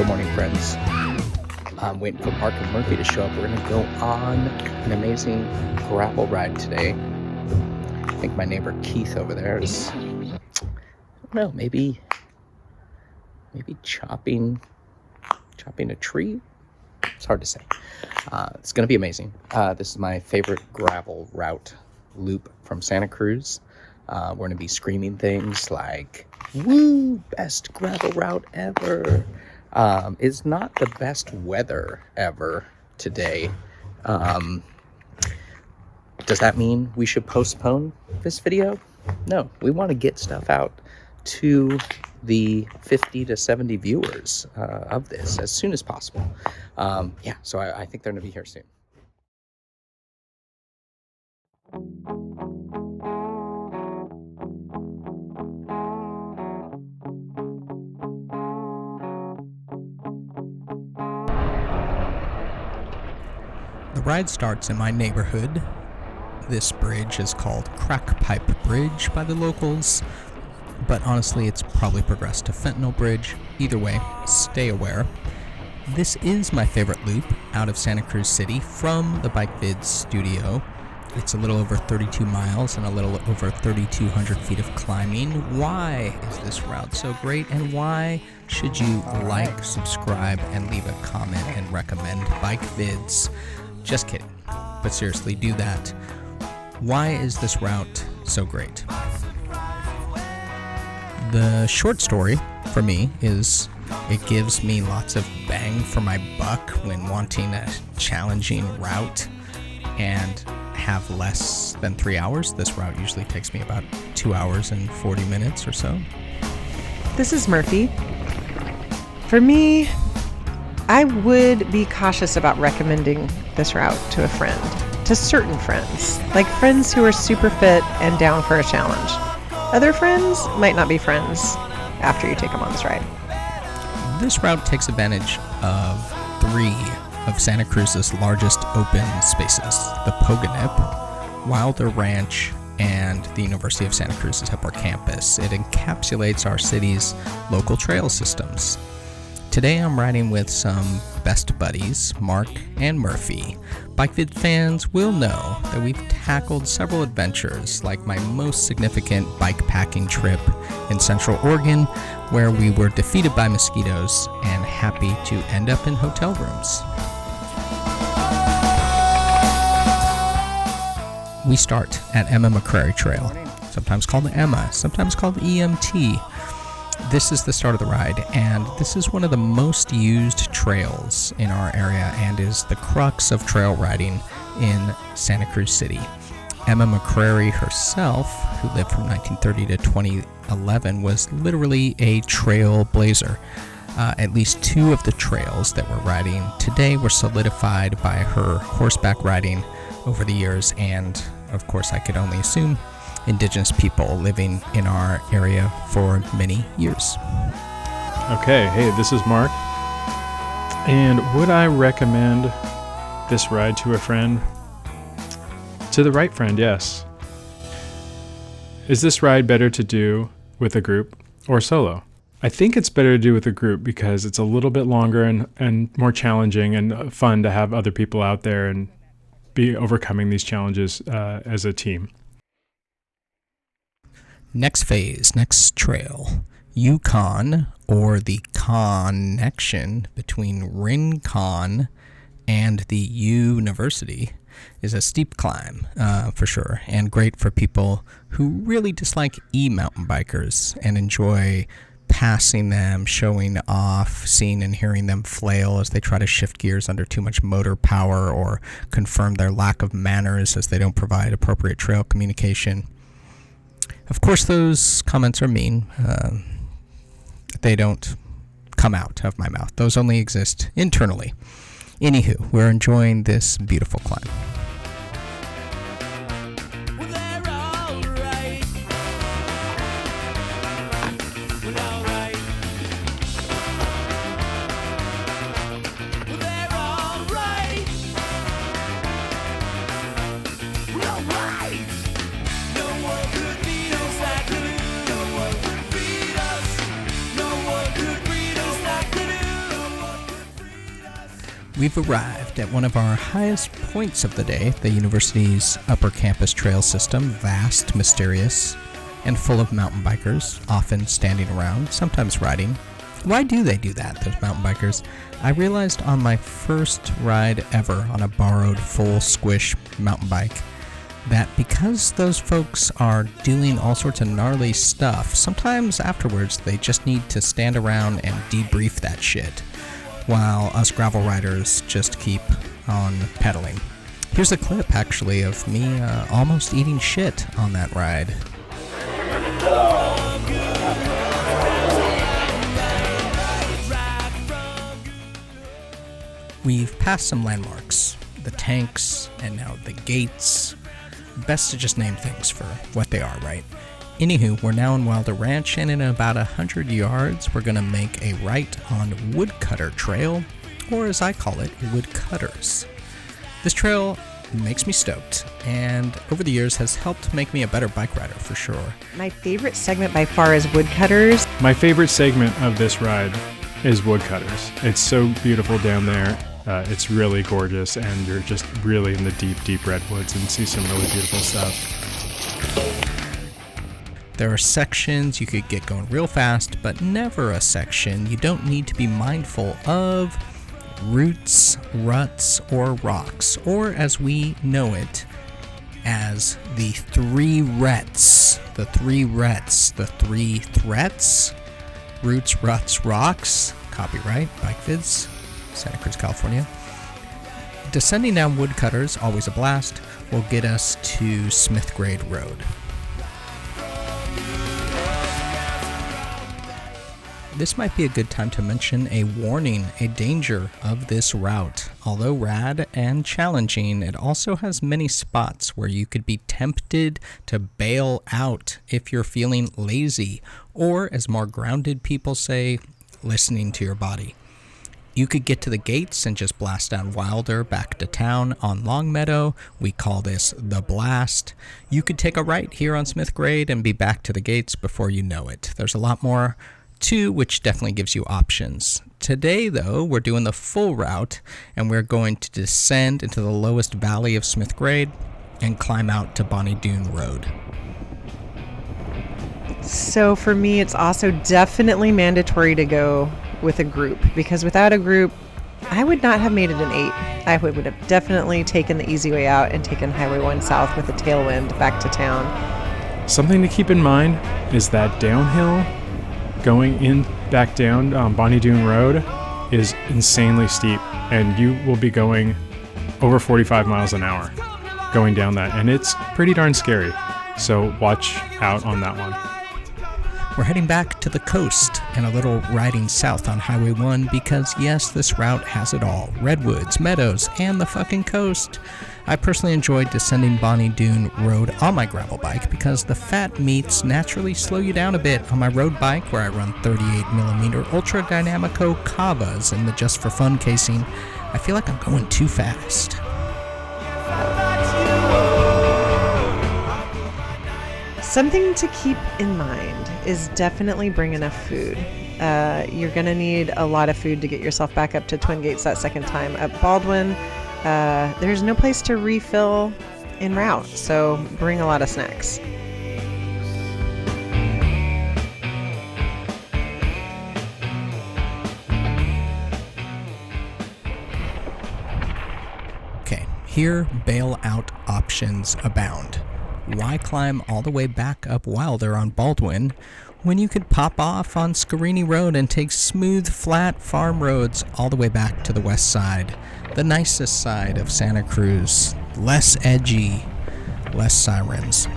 Good morning, friends. I'm waiting for Mark and Murphy to show up. We're going to go on an amazing gravel ride today. I think my neighbor Keith over there is, I don't know, maybe chopping a tree. It's hard to say. It's going to be amazing. This is my favorite gravel route loop from Santa Cruz. We're going to be screaming things like, "Woo, best gravel route ever." It's not the best weather ever today. Does that mean we should postpone this video? No, we want to get stuff out to the 50 to 70 viewers of this as soon as possible. So I think they're going to be here soon. The ride starts in my neighborhood. This bridge is called Crack Pipe Bridge by the locals, but honestly it's probably progressed to Fentanyl Bridge. Either way, stay aware. This is my favorite loop out of Santa Cruz City from the Bike Vids studio. It's a little over 32 miles and a little over 3,200 feet of climbing. Why is this route so great, and why should you like, subscribe, and leave a comment and recommend Bike Vids? Just kidding, but seriously, do that. Why is this route so great? The short story for me is it gives me lots of bang for my buck when wanting a challenging route and have less than 3 hours. This route usually takes me about 2 hours and 40 minutes or so. This is Murphy. For me, I would be cautious about recommending this route to a friend, to certain friends, like friends who are super fit and down for a challenge. Other friends might not be friends after you take them on this ride. This route takes advantage of 3 of Santa Cruz's largest open spaces: the Poganip, Wilder Ranch, and the University of Santa Cruz's upper campus. It encapsulates our city's local trail systems. Today I'm riding with some best buddies, Mark and Murphy. BikeVid fans will know that we've tackled several adventures, like my most significant bike packing trip in Central Oregon, where we were defeated by mosquitoes and happy to end up in hotel rooms. We start at Emma McCrary Trail, sometimes called Emma, sometimes called EMT. This is the start of the ride, and this is one of the most used trails in our area and is the crux of trail riding in Santa Cruz City. Emma McCrary herself, who lived from 1930 to 2011, was literally a trailblazer. At least 2 of the trails that we're riding today were solidified by her horseback riding over the years, and of course I could only assume Indigenous people living in our area for many years. Okay, hey, this is Mark. And would I recommend this ride to a friend? To the right friend, yes. Is this ride better to do with a group or solo? I think it's better to do with a group because it's a little bit longer and more challenging and fun to have other people out there and be overcoming these challenges as a team. Next phase, next trail, Yukon, or the connection between Rincon and the University, is a steep climb for sure, and great for people who really dislike e-mountain bikers and enjoy passing them, showing off, seeing and hearing them flail as they try to shift gears under too much motor power or confirm their lack of manners as they don't provide appropriate trail communication. Of course, those comments are mean. They don't come out of my mouth. Those only exist internally. Anywho, we're enjoying this beautiful climb. We've arrived at one of our highest points of the day, the university's upper campus trail system, vast, mysterious, and full of mountain bikers, often standing around, sometimes riding. Why do they do that, those mountain bikers? I realized on my first ride ever on a borrowed full squish mountain bike that because those folks are doing all sorts of gnarly stuff, sometimes afterwards they just need to stand around and debrief that shit, while us gravel riders just keep on pedaling. Here's a clip, actually, of me almost eating shit on that ride. We've passed some landmarks, the tanks, and now the gates. Best to just name things for what they are, right? Anywho, we're now in Wilder Ranch, and in about 100 yards, we're going to make a right on Woodcutter Trail, or as I call it, Woodcutters. This trail makes me stoked, and over the years has helped make me a better bike rider for sure. My favorite segment by far is Woodcutters. My favorite segment of this ride is Woodcutters. It's so beautiful down there. It's really gorgeous, and you're just really in the deep, deep redwoods and see some really beautiful stuff. There are sections you could get going real fast, but never a section you don't need to be mindful of roots, ruts, or rocks, or as we know it, as the three rets. The three rets, the three threats, roots, ruts, rocks. Copyright, Bike Vids, Santa Cruz, California. Descending down Woodcutters, always a blast, will get us to Smith Grade Road. This might be a good time to mention a warning, a danger of this route. Although rad and challenging, it also has many spots where you could be tempted to bail out if you're feeling lazy, or as more grounded people say, listening to your body. You could get to the gates and just blast down Wilder back to town on Longmeadow. We call this the blast. You could take a right here on Smith Grade and be back to the gates before you know it. There's a lot more too, which definitely gives you options. Today, though, we're doing the full route, and we're going to descend into the lowest valley of Smith Grade and climb out to Bonnie Doon Road. So for me, it's also definitely mandatory to go with a group, because without a group, I would not have made it an 8. I would have definitely taken the easy way out and taken Highway 1 south with a tailwind back to town. Something to keep in mind is that downhill going in back down Bonnie Doon Road is insanely steep, and you will be going over 45 miles an hour going down that, and it's pretty darn scary. So watch out on that one. We're heading back to the coast and a little riding south on Highway 1 because, yes, this route has it all. Redwoods, meadows, and the fucking coast. I personally enjoyed descending Bonnie Doon Road on my gravel bike because the fat meats naturally slow you down a bit. On my road bike, where I run 38mm Ultra Dynamico Cavas in the Just for Fun casing, I feel like I'm going too fast. Something to keep in mind is definitely bring enough food. You're going to need a lot of food to get yourself back up to Twin Gates that second time. At Baldwin, there's no place to refill en route, so bring a lot of snacks. Okay, here bailout options abound. Why climb all the way back up Wilder on Baldwin when you could pop off on Scarini Road and take smooth, flat farm roads all the way back to the west side, the nicest side of Santa Cruz, less edgy, less sirens.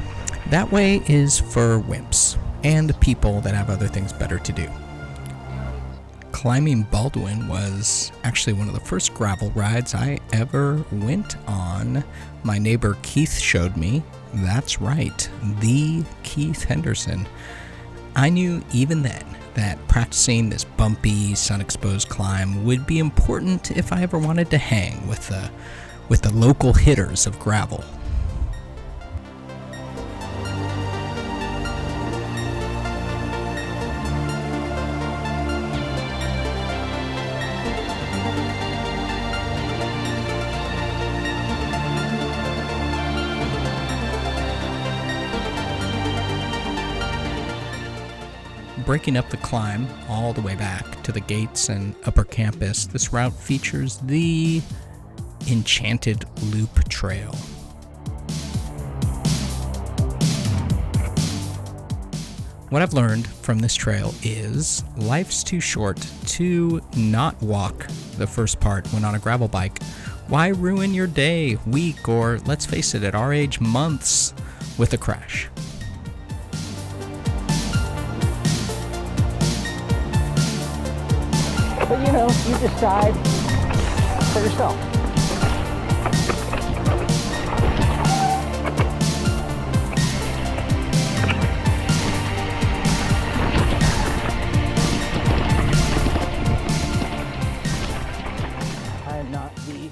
That way is for wimps and people that have other things better to do. Climbing Baldwin was actually one of the first gravel rides I ever went on. My neighbor Keith showed me. That's right, the Keith Henderson. I knew even then that practicing this bumpy, sun-exposed climb would be important if I ever wanted to hang with the local hitters of gravel. breaking up the climb all the way back to the gates and upper campus, this route features the Enchanted Loop Trail. What I've learned from this trail is life's too short to not walk the first part when on a gravel bike. Why ruin your day, week, or let's face it, at our age, months with a crash? But you decide for yourself. I'm not the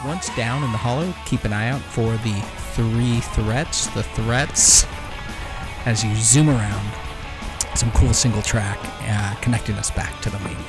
Once down in the hollow, keep an eye out for the three threats. The threats, as you zoom around, some cool single track connecting us back to the main road.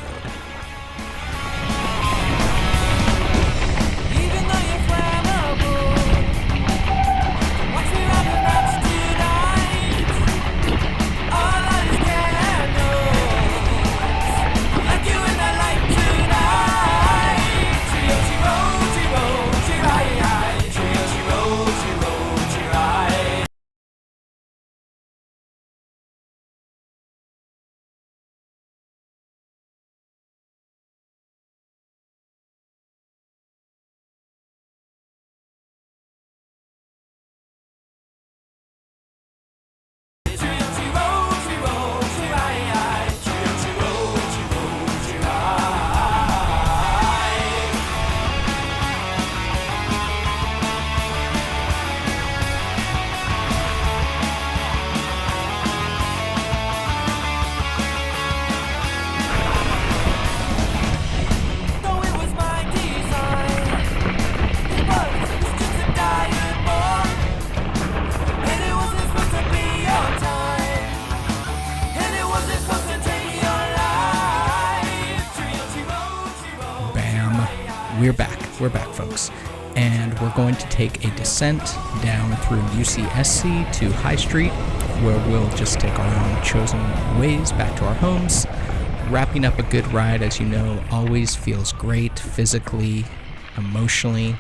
We're back, folks, and we're going to take a descent down through UCSC to High Street, where we'll just take our own chosen ways back to our homes. Wrapping up a good ride, as you know, always feels great physically, emotionally.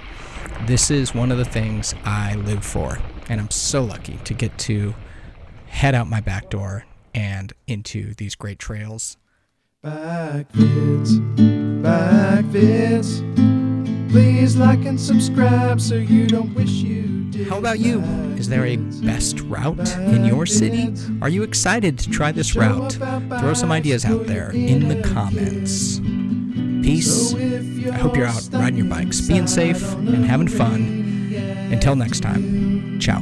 This is one of the things I live for, and I'm so lucky to get to head out my back door and into these great trails. Back vids. Please like and subscribe so you don't wish you did. How about you? Is there a best route in your city? Are you excited to try this route? Throw some ideas out there in the comments. Peace. I hope you're out riding your bikes, being safe and having fun. Until next time, ciao.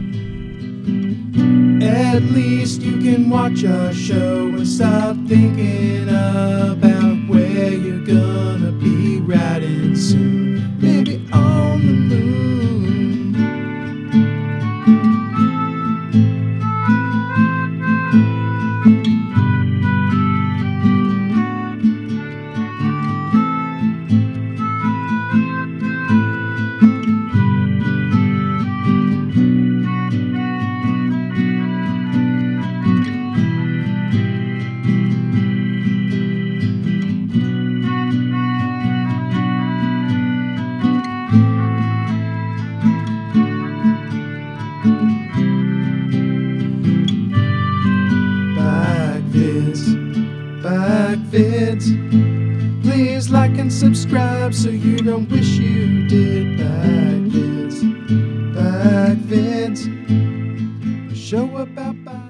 At least you can watch our show and stop thinking about where you're gonna be riding soon. Maybe on the moon. Please like and subscribe so you don't wish you did. Back vids. Show about bikes.